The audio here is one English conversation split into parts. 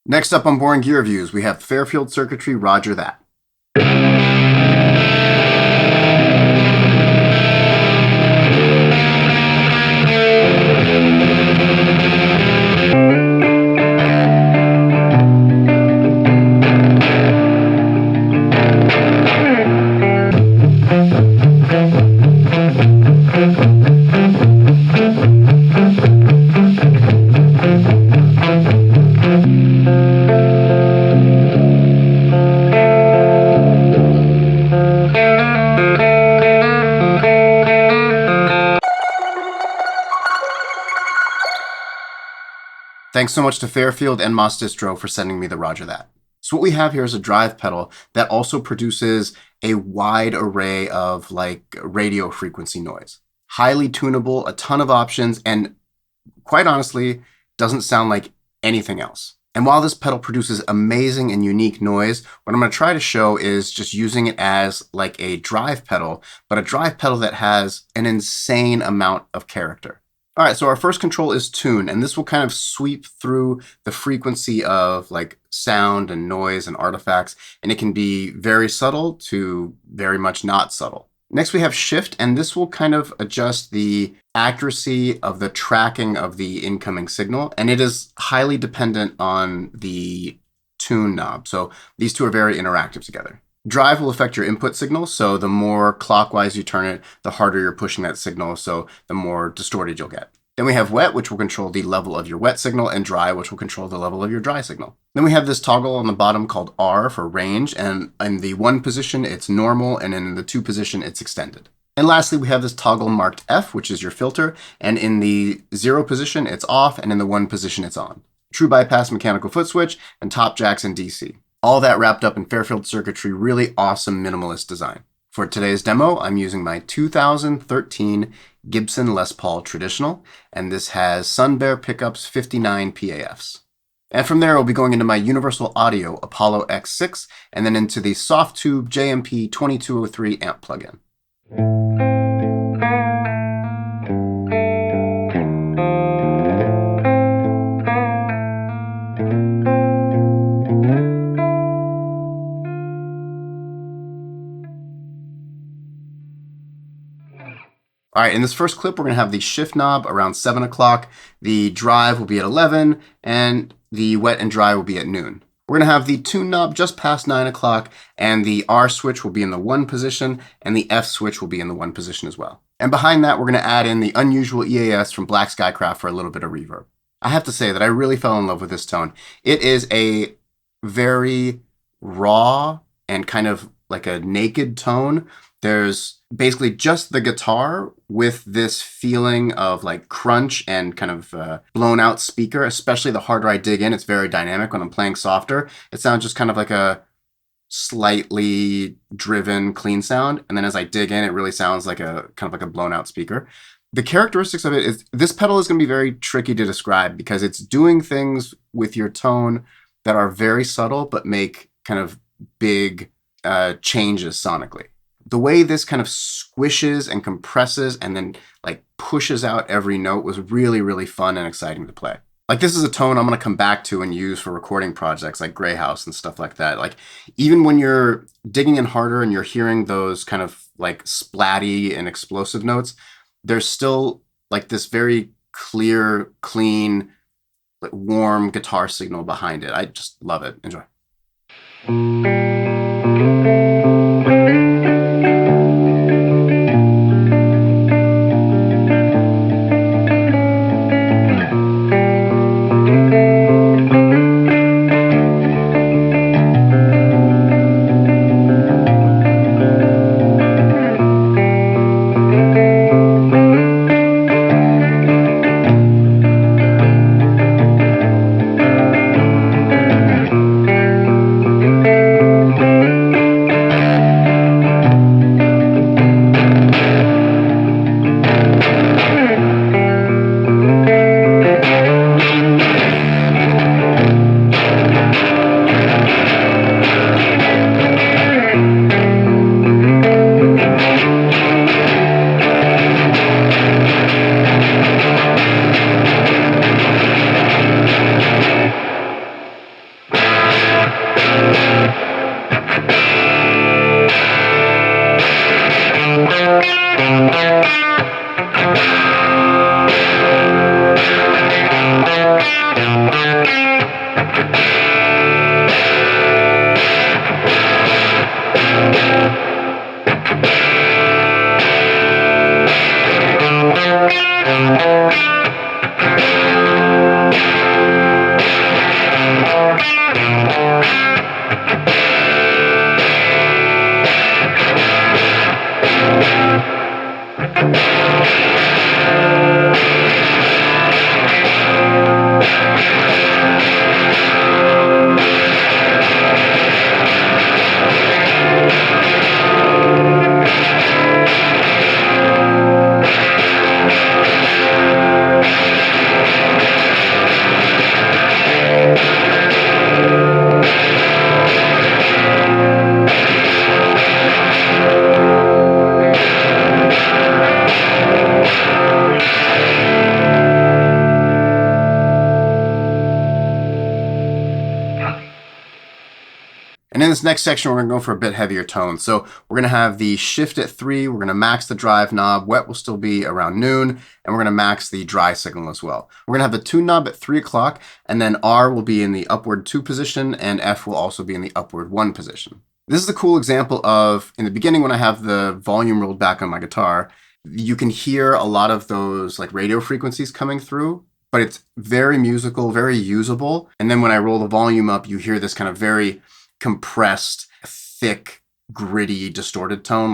Next up on Boring Gear Reviews, we have Fairfield Circuitry, Roger That. Thanks so much to Fairfield and Distro for sending me the Roger That. So what we have here is a drive pedal that also produces a wide array of radio frequency noise. Highly tunable, a ton of options, and quite honestly, doesn't sound like anything else. And while this pedal produces amazing and unique noise, what I'm going to try to show is just using it as like a drive pedal, but a drive pedal that has an insane amount of character. All right, so our first control is tune, and this will kind of sweep through the frequency of like sound and noise and artifacts, and it can be very subtle to very much not subtle. Next we have shift, and this will kind of adjust the accuracy of the tracking of the incoming signal, and it is highly dependent on the tune knob. So these two are very interactive together. Drive will affect your input signal, so the more clockwise you turn it, the harder you're pushing that signal, so the more distorted you'll get. Then we have wet, which will control the level of your wet signal, and dry, which will control the level of your dry signal. Then we have this toggle on the bottom called R for range, and in the 1 position, it's normal, and in the 2 position, it's extended. And lastly, we have this toggle marked F, which is your filter, and in the 0 position, it's off, and in the 1 position, it's on. True bypass mechanical foot switch, and top jacks in DC. All that wrapped up in Fairfield Circuitry, really awesome minimalist design. For today's demo, I'm using my 2013 Gibson Les Paul Traditional, and this has Sunbear pickups 59 PAFs. And from there, I'll be going into my Universal Audio Apollo X6, and then into the Softube JMP 2203 amp plugin. All right, in this first clip, we're going to have the shift knob around 7 o'clock, the drive will be at 11, and the wet and dry will be at noon. We're going to have the tune knob just past 9 o'clock, and the R switch will be in the 1 position, and the F switch will be in the 1 position as well. And behind that, we're going to add in the Unusual EAS from Blackskycraft for a little bit of reverb. I have to say that I really fell in love with this tone. It is a very raw and kind of like a naked tone. There's basically just the guitar with this feeling of like crunch and kind of blown out speaker, especially the harder I dig in. It's very dynamic. When I'm playing softer, it sounds just kind of like a slightly driven clean sound. And then as I dig in, it really sounds like a kind of like a blown out speaker. The characteristics of it is this pedal is going to be very tricky to describe because it's doing things with your tone that are very subtle, but make kind of big changes sonically. The way this kind of squishes and compresses and then like pushes out every note was really, really fun and exciting to play. Like this is a tone I'm going to come back to and use for recording projects like Grey House and stuff like that. Like even when you're digging in harder and you're hearing those kind of like splatty and explosive notes, there's still like this very clear, clean, like, warm guitar signal behind it. I just love it. Enjoy. And in this next section, we're going to go for a bit heavier tone. So we're going to have the shift at 3. We're going to max the drive knob. Wet will still be around noon. And we're going to max the dry signal as well. We're going to have the tune knob at 3 o'clock. And then R will be in the upward 2 position. And F will also be in the upward 1 position. This is a cool example of, in the beginning when I have the volume rolled back on my guitar, you can hear a lot of those like radio frequencies coming through. But it's very musical, very usable. And then when I roll the volume up, you hear this kind of very compressed, thick, gritty, distorted tone,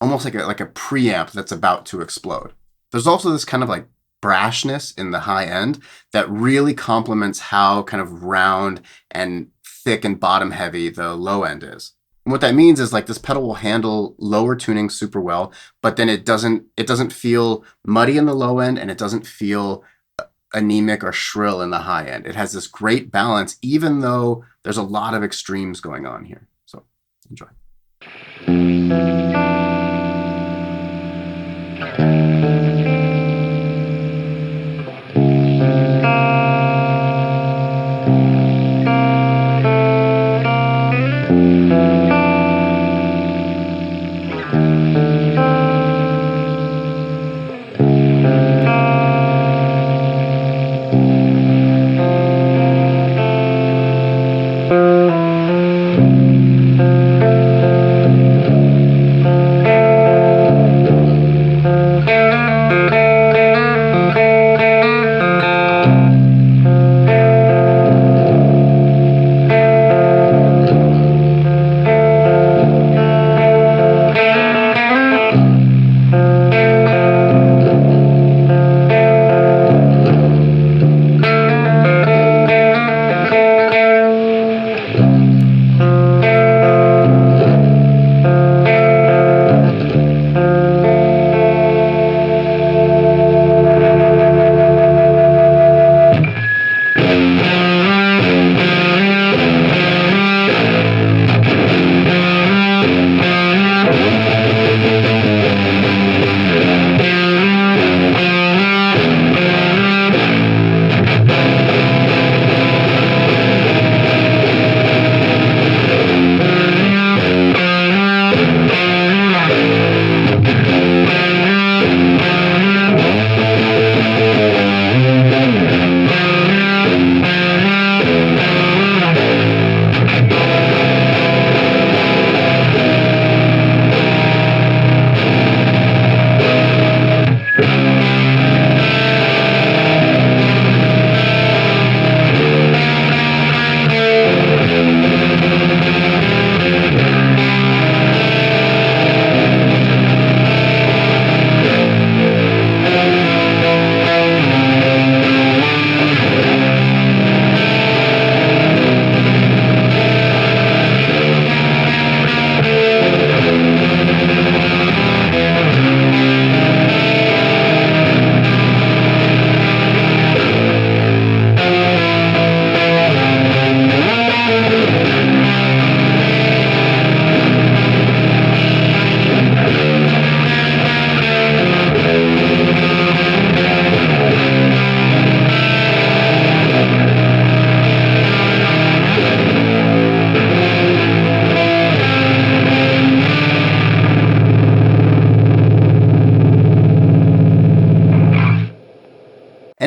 almost like a preamp that's about to explode. There's also this kind of like brashness in the high end that really complements how kind of round and thick and bottom heavy the low end is. And what that means is like this pedal will handle lower tuning super well, but then it doesn't feel muddy in the low end, and it doesn't feel anemic or shrill in the high end. It has this great balance, even though there's a lot of extremes going on here. So enjoy.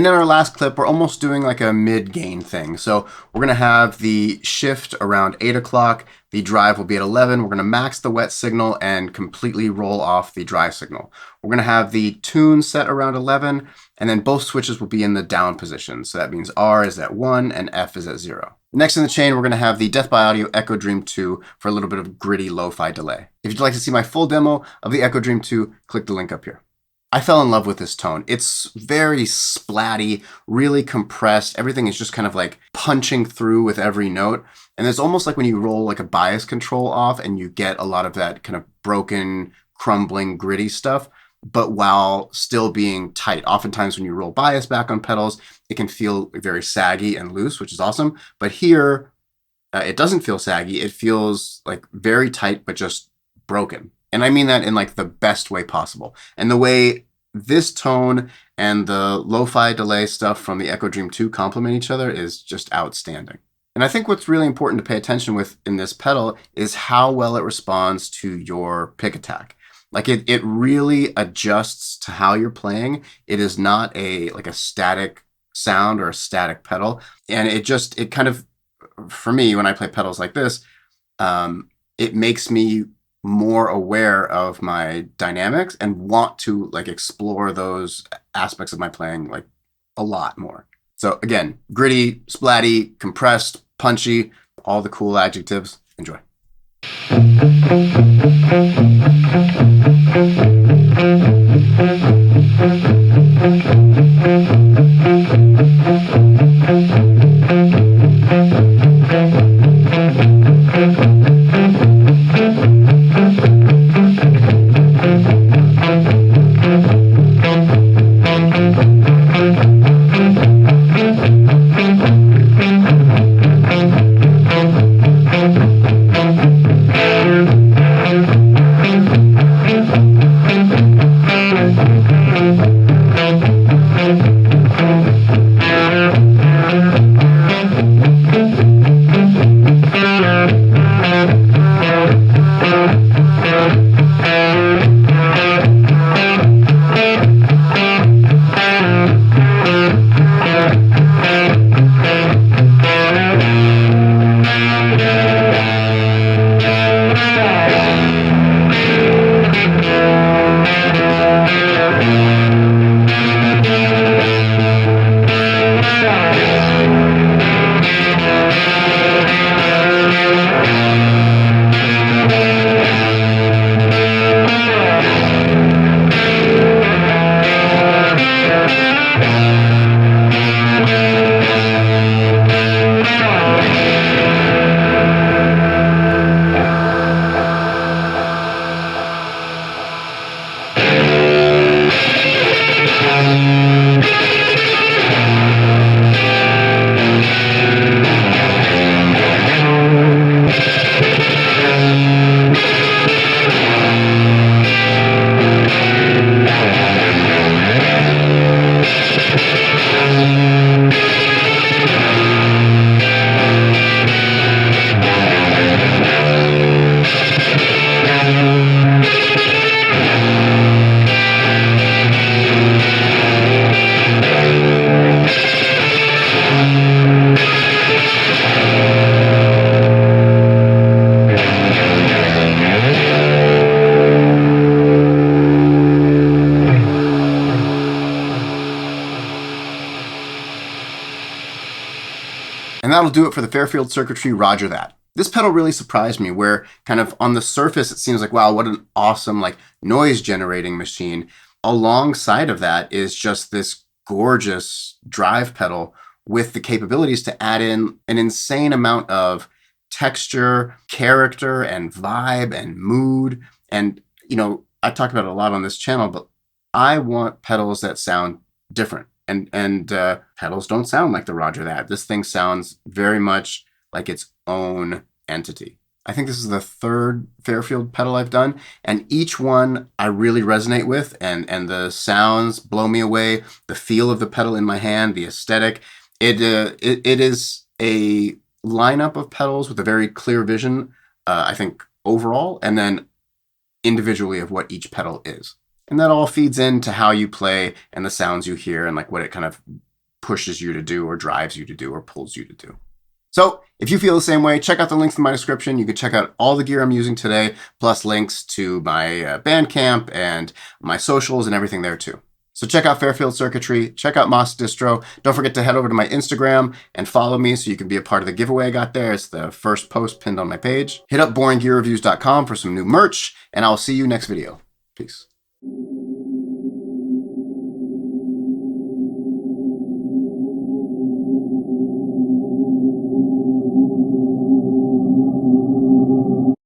in our last clip, we're almost doing like a mid-gain thing. So we're going to have the shift around 8 o'clock. The drive will be at 11. We're going to max the wet signal and completely roll off the dry signal. We're going to have the tune set around 11, and then both switches will be in the down position. So that means R is at 1 and F is at 0. Next in the chain, we're going to have the Death by Audio Echo Dream 2 for a little bit of gritty lo-fi delay. If you'd like to see my full demo of the Echo Dream 2, click the link up here. I fell in love with this tone. It's very splatty, really compressed. Everything is just kind of like punching through with every note. And it's almost like when you roll like a bias control off and you get a lot of that kind of broken, crumbling, gritty stuff, but while still being tight. Oftentimes when you roll bias back on pedals, it can feel very saggy and loose, which is awesome. But here, it doesn't feel saggy. It feels like very tight, but just broken. And I mean that in like the best way possible. And the way this tone and the lo-fi delay stuff from the Echo Dream 2 complement each other is just outstanding. And I think what's really important to pay attention with in this pedal is how well it responds to your pick attack. Like it really adjusts to how you're playing. It is not like a static sound or a static pedal. And it kind of, for me, when I play pedals like this, it makes me more aware of my dynamics and want to like explore those aspects of my playing like a lot more. So again, gritty, splatty, compressed, punchy, all the cool adjectives. Enjoy. And that'll do it for the Fairfield Circuitry Roger That. This pedal really surprised me, where kind of on the surface it seems like, wow, what an awesome like noise generating machine. Alongside of that is just this gorgeous drive pedal with the capabilities to add in an insane amount of texture, character, and vibe and mood. And, you know, I talk about it a lot on this channel, but I want pedals that sound different. And pedals don't sound like the Roger That. This thing sounds very much like its own entity. I think this is the third Fairfield pedal I've done, and each one I really resonate with, and the sounds blow me away. The feel of the pedal in my hand, the aesthetic. It is a lineup of pedals with a very clear vision, I think, overall, and then individually of what each pedal is. And that all feeds into how you play and the sounds you hear and like what it kind of pushes you to do or drives you to do or pulls you to do. So if you feel the same way, check out the links in my description. You can check out all the gear I'm using today, plus links to my Bandcamp and my socials and everything there too. So check out Fairfield Circuitry, check out Moss Distro. Don't forget to head over to my Instagram and follow me so you can be a part of the giveaway I got there. It's the first post pinned on my page. Hit up boringgearreviews.com for some new merch, and I'll see you next video. Peace.